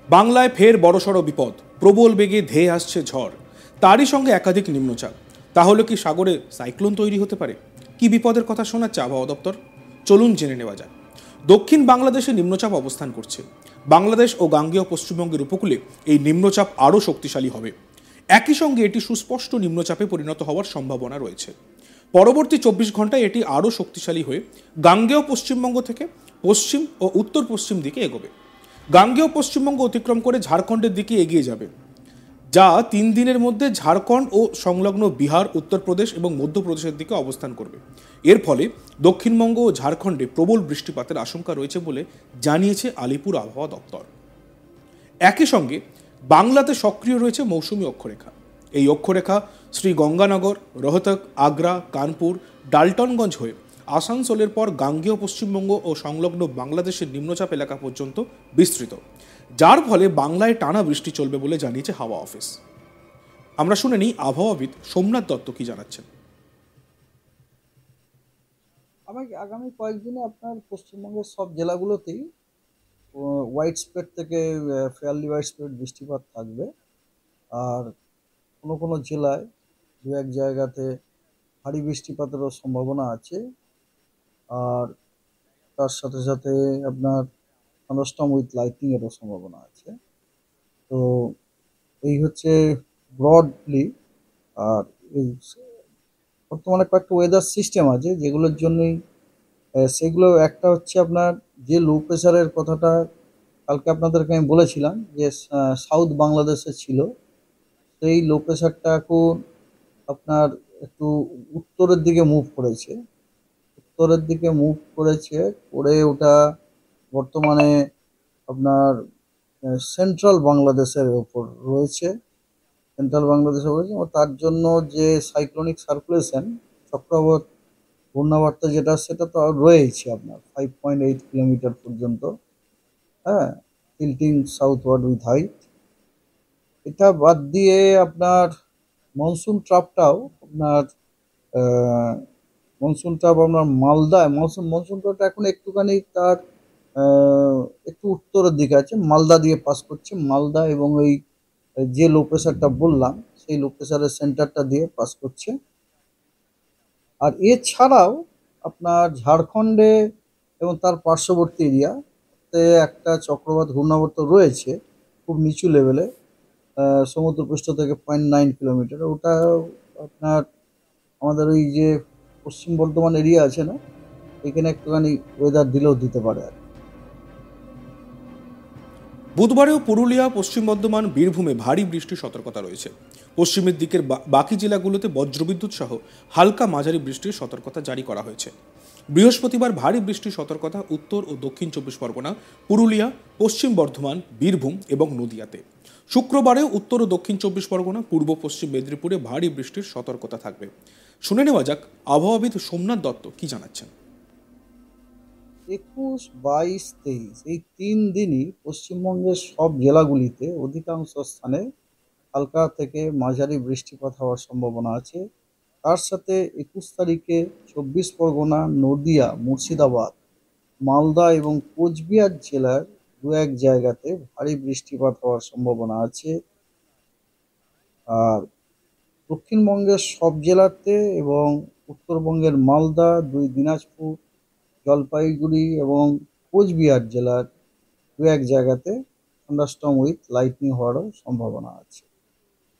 বাংলায় ফের বড়সড় বিপদ, প্রবল বেগে ধেয়ে আসছে ঝড়, তারই সঙ্গে একাধিক নিম্নচাপ। তাহলে কি সাগরে সাইক্লোন তৈরি হতে পারে? কি বিপদের কথা শোনাচ্ছে আবহাওয়া দপ্তর? চলুন জেনে নেওয়া যাক। দক্ষিণ বাংলাদেশে নিম্নচাপ অবস্থান করছে। বাংলাদেশ ও গাঙ্গেয় পশ্চিমবঙ্গের উপকূলে এই নিম্নচাপ আরও শক্তিশালী হবে। একই সঙ্গে এটি সুস্পষ্ট নিম্নচাপে পরিণত হওয়ার সম্ভাবনা রয়েছে। পরবর্তী 24 ঘন্টায় এটি আরও শক্তিশালী হয়ে গাঙ্গেয় পশ্চিমবঙ্গ থেকে পশ্চিম ও উত্তর পশ্চিম দিকে এগোবে। গাঙ্গেয় পশ্চিমবঙ্গ অতিক্রম করে ঝাড়খণ্ডের দিকে এগিয়ে যাবে, যা 3 দিনের মধ্যে ঝাড়খণ্ড ও সংলগ্ন বিহার, উত্তরপ্রদেশ এবং মধ্যপ্রদেশের দিকে অবস্থান করবে। এর ফলে দক্ষিণবঙ্গ ও ঝাড়খণ্ডে প্রবল বৃষ্টিপাতের আশঙ্কা রয়েছে বলে জানিয়েছে আলিপুর আবহাওয়া দপ্তর। একই সঙ্গে বাংলাতে সক্রিয় রয়েছে মৌসুমী অক্ষরেখা। এই অক্ষরেখা শ্রীগঙ্গানগর, রোহতক, আগ্রা, কানপুর, ডালটনগঞ্জ হয়ে আসানসোলের পর গাঙ্গেয় পশ্চিমবঙ্গ ও সংলগ্ন বাংলাদেশের নিম্নচাপ এলাকা পর্যন্ত বিস্তৃত, যার ফলে বাংলায় টানা বৃষ্টি চলবে বলে জানিয়েছে হাওয়া অফিস। আমরা শুনে নিই আবহাওয়াবিদ সোমনাথ দত্ত কি জানাচ্ছেন। আগামী কয়েকদিনে আপনার পশ্চিমবঙ্গের সব জেলাগুলোতেই হোয়াইট স্প্রেড থেকে ফেয়ারলি হোয়াইট স্প্রেড বৃষ্টিপাত থাকবে। আর কোনো কোনো জেলায় দু এক জায়গাতে ভারী বৃষ্টিপাতেরও সম্ভাবনা আছে। আর তার সাথে সাথে আপনার থান্ডারস্টর্ম উইথ লাইটনিংয়েরও সম্ভাবনা আছে। তো এই হচ্ছে ব্রডলি। আর এই বর্তমানে কয়েকটা ওয়েদার সিস্টেম আছে যেগুলোর জন্যই সেগুলো একটা হচ্ছে আপনার যে লো প্রেশারের কথাটা কালকে আপনাদেরকে আমি বলেছিলাম যে সাউথ বাংলাদেশে ছিল, সেই লো প্রেশারটা এখন আপনার একটু উত্তরের দিকে মুভ করেছে। করে ওটা বর্তমানে আপনার সেন্ট্রাল বাংলাদেশের ওপর রয়েছে। তার জন্য যে সাইক্লোনিক সার্কুলেশন, চক্রবাত ঘূর্ণাবর্ত যেটা, সেটা তো রয়েছে আপনার 5.8 কিলোমিটার পর্যন্ত, হ্যাঁ, টিল্টিং সাউথওয়ার্ড উইথ হাইট। এটা বাদ দিয়ে আপনার মনসুন ট্রাপটাও আপনার মালদায় মনসুন ট্রাপটা এখন একটুখানি তার একটু উত্তরের দিকে আছে, মালদা দিয়ে পাস করছে। মালদা এবং এই যে লো প্রেশারটা বললাম সেই লো প্রেশারের সেন্টারটা দিয়ে পাস করছে। আর এছাড়াও আপনার ঝাড়খণ্ডে এবং তার পার্শ্ববর্তী এরিয়াতে একটা চক্রবাত ঘূর্ণাবর্ত রয়েছে খুব নিচু লেভেলে, সমুদ্রপৃষ্ঠ থেকে 0.9 কিলোমিটার। ওটা আপনার আমাদের ওই যে পশ্চিম বর্ধমান এরিয়া আছে না, এখানে একটুখানি ওয়েদার দিলেও দিতে পারে আর। বুধবারেও পুরুলিয়া, পশ্চিম বর্ধমান, বীরভূমে ভারী বৃষ্টির সতর্কতা রয়েছে। পশ্চিমের দিকের বাকি জেলাগুলোতে বজ্রবিদ্যুৎ সহ হালকা মাঝারি বৃষ্টির সতর্কতা জারি করা হয়েছে। বৃহস্পতিবার ভারী বৃষ্টির সতর্কতা উত্তর ও দক্ষিণ 24 পরগনা, পুরুলিয়া, পশ্চিম বর্ধমান, বীরভূম এবং নদিয়াতে। শুক্রবারেও উত্তর ও দক্ষিণ 24 পরগনা, পূর্ব পশ্চিম মেদিনীপুরে ভারী বৃষ্টির সতর্কতা থাকবে। শুনে নেওয়া যাক আবহাওয়াবিদ সোমনাথ দত্ত কি জানাচ্ছেন। 21, 22, 23 এই 3 দিনই পশ্চিমবঙ্গের সব জেলাগুলিতে অধিকাংশ স্থানে হালকা থেকে মাঝারি বৃষ্টিপাত হওয়ার সম্ভাবনা আছে। তার সাথে 21 তারিখে 24 পরগনা, নদিয়া, মুর্শিদাবাদ, মালদা এবং কোচবিহার জেলার দু এক জায়গাতে ভারী বৃষ্টিপাত হওয়ার সম্ভাবনা আছে। আর দক্ষিণবঙ্গের সব জেলাতে এবং উত্তরবঙ্গের মালদা, দিনাজপুর, জলপাইগুড়ি এবং কোচবিহার জেলার দু এক জায়গাতে থান্ডারস্টর্ম উইথ লাইটনিং হওয়ারও সম্ভাবনা আছে।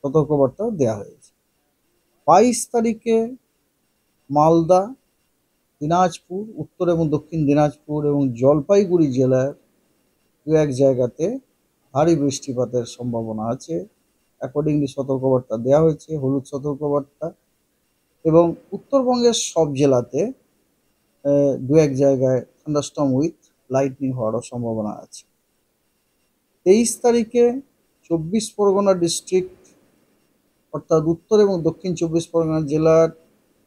সতর্কবার্তাও দেওয়া হয়েছে। 22 তারিখে মালদা, দিনাজপুর, উত্তর এবং দক্ষিণ দিনাজপুর এবং জলপাইগুড়ি জেলার দু এক জায়গাতে ভারী বৃষ্টিপাতের সম্ভাবনা আছে। অ্যাকর্ডিংলি সতর্কবার্তা দেওয়া হয়েছে, হলুদ সতর্কবার্তা। এবং উত্তরবঙ্গের সব জেলাতে দু এক জায়গায় থান্ডারস্টর্ম উইথ লাইটনিং হওয়ারও সম্ভাবনা আছে। 23 তারিখে 24 পরগনা ডিস্ট্রিক্ট, অর্থাৎ উত্তর এবং দক্ষিণ 24 পরগনা জেলার,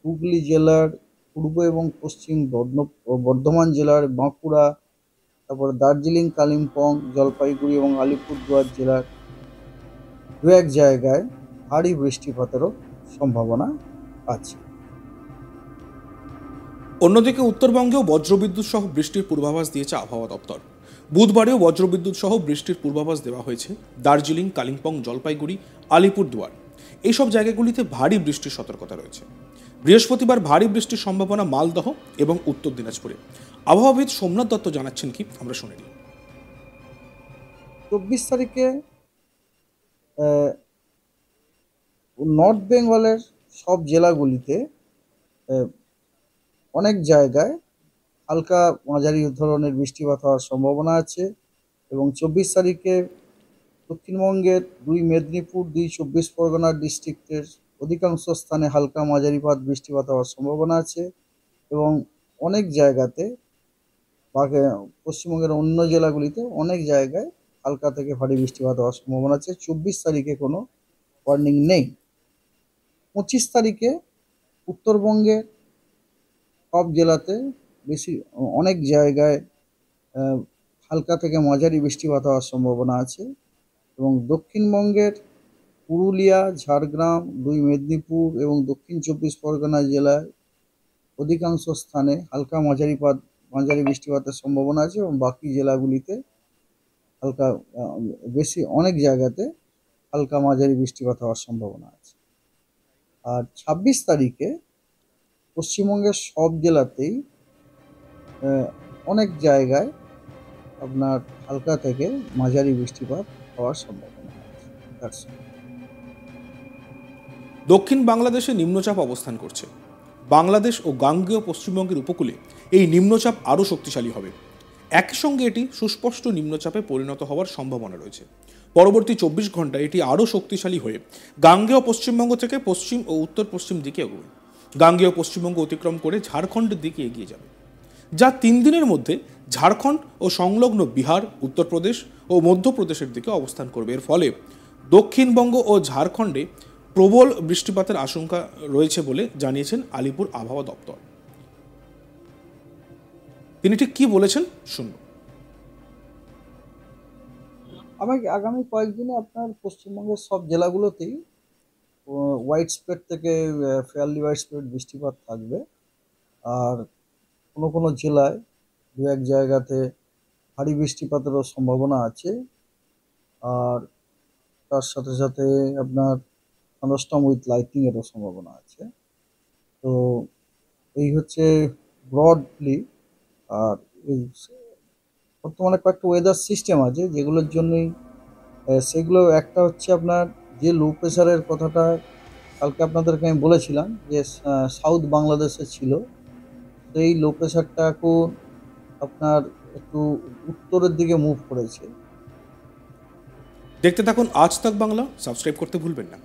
হুগলি জেলার, পূর্ব এবং পশ্চিম বর্ধমান জেলার, বাঁকুড়া, তারপরে দার্জিলিং, কালিম্পং, জলপাইগুড়ি এবং আলিপুরদুয়ার জেলার দু এক জায়গায় ভারী বৃষ্টিপাতেরও সম্ভাবনা আছে। অন্যদিকে উত্তরবঙ্গেও বজ্রবিদ্যুৎ সহ বৃষ্টির পূর্বাভাস দিয়েছে আবহাওয়া দপ্তর। বুধবারেও বজ্রবিদ্যুৎ সহ বৃষ্টির পূর্বাভাস দেওয়া হয়েছে দার্জিলিং, কালিম্পং, জলপাইগুড়ি, আলিপুরদুয়ার এইসব জায়গাগুলিতে ভারী বৃষ্টির সতর্কতা রয়েছে। বৃহস্পতিবার ভারী বৃষ্টির সম্ভাবনা মালদহ এবং উত্তর দিনাজপুরে। আবহাওয়াবিদ সোমনাথ দত্ত জানাচ্ছেন কি, আমরা শুনে নিই। 24 তারিখে নর্থ বেঙ্গলের সব জেলাগুলিতে অনেক জায়গায় হালকা মাঝারি ধরনের বৃষ্টিপাত হওয়ার সম্ভাবনা আছে। এবং 24 তারিখে দক্ষিণবঙ্গের 2 মেদিনীপুর, 2 চব্বিশ পরগনা ডিস্ট্রিক্টের অধিকাংশ স্থানে হালকা মাঝারি বৃষ্টিপাত হওয়ার সম্ভাবনা আছে। এবং অনেক জায়গাতে পশ্চিমবঙ্গের অন্য জেলাগুলিতে অনেক জায়গায় হালকা থেকে ভারী বৃষ্টিপাত হওয়ার সম্ভাবনা আছে। 24 তারিখে কোনো ওয়ার্নিং নেই। 25 তারিখে উত্তরবঙ্গের সব জেলাতে অনেক জায়গায় হালকা থেকে মাঝারি বৃষ্টিপাত হওয়ার সম্ভাবনা আছে। এবং দক্ষিণবঙ্গের পুরুলিয়া, ঝাড়গ্রাম, 2 মেদিনীপুর এবং দক্ষিণ চব্বিশ পরগনা জেলায় অধিকাংশ স্থানে হালকা মাঝারি বৃষ্টিপাতের সম্ভাবনা আছে। এবং বাকি জেলাগুলিতে হালকা অনেক জায়গাতে হালকা মাঝারি বৃষ্টিপাত হওয়ার সম্ভাবনা আছে। আর 26 তারিখে পশ্চিমবঙ্গের সব জেলাতেই অনেক জায়গায় আপনার হালকা থেকে মাঝারি বৃষ্টিপাত হওয়ার সম্ভাবনা আছে। দক্ষিণ বাংলাদেশে নিম্নচাপ অবস্থান করছে। বাংলাদেশ ও গাঙ্গেয় পশ্চিমবঙ্গের উপকূলে এই নিম্নচাপ আরও শক্তিশালী হবে। একই সঙ্গে এটি সুস্পষ্ট নিম্নচাপে পরিণত হওয়ার সম্ভাবনা রয়েছে। পরবর্তী 24 ঘন্টায় এটি আরও শক্তিশালী হয়ে গাঙ্গেয় পশ্চিমবঙ্গ থেকে পশ্চিম ও উত্তর পশ্চিম দিকে এগোবে। গাঙ্গেয় পশ্চিমবঙ্গ অতিক্রম করে ঝাড়খণ্ডের দিকে এগিয়ে যাবে, যা 3 দিনের মধ্যে ঝাড়খণ্ড ও সংলগ্ন বিহার, উত্তরপ্রদেশ ও মধ্যপ্রদেশের দিকে অবস্থান করবে। এর ফলে দক্ষিণবঙ্গ ও ঝাড়খণ্ডে প্রবল বৃষ্টিপাতের আশঙ্কা রয়েছে বলে জানিয়েছেন আলিপুর আবহাওয়া দপ্তর। তিনি ঠিক কি বলেছেন শুনুন। আগামী কয়েকদিনে আপনার পশ্চিমবঙ্গের সব জেলাগুলোতেই হোয়াইট স্প্রেড থেকে ফেয়ারলি হোয়াইট স্প্রেড বৃষ্টিপাত থাকবে। আর কোনো কোনো জেলায় 2-1 জায়গাতে ভারী বৃষ্টিপাতেরও সম্ভাবনা আছে। আর তার সাথে সাথে আপনার থান্ডারস্টর্ম উইথ লাইটনিং এরও সম্ভাবনা আছে। তো এই হচ্ছে ব্রডলি। আর এই বর্তমানে কয়েকটা ওয়েদার সিস্টেম আছে যেগুলোর জন্যই সেগুলো একটা হচ্ছে আপনার যে লো প্রেশারের কথাটা কালকে আপনাদেরকে আমি বলেছিলাম যে সাউথ বাংলাদেশে ছিল, সেই লো প্রেশারটা এখন আপনার একটু উত্তরের দিকে মুভ করেছে। দেখতে থাকুন আজ তাক বাংলা, সাবস্ক্রাইব করতে ভুলবেন না।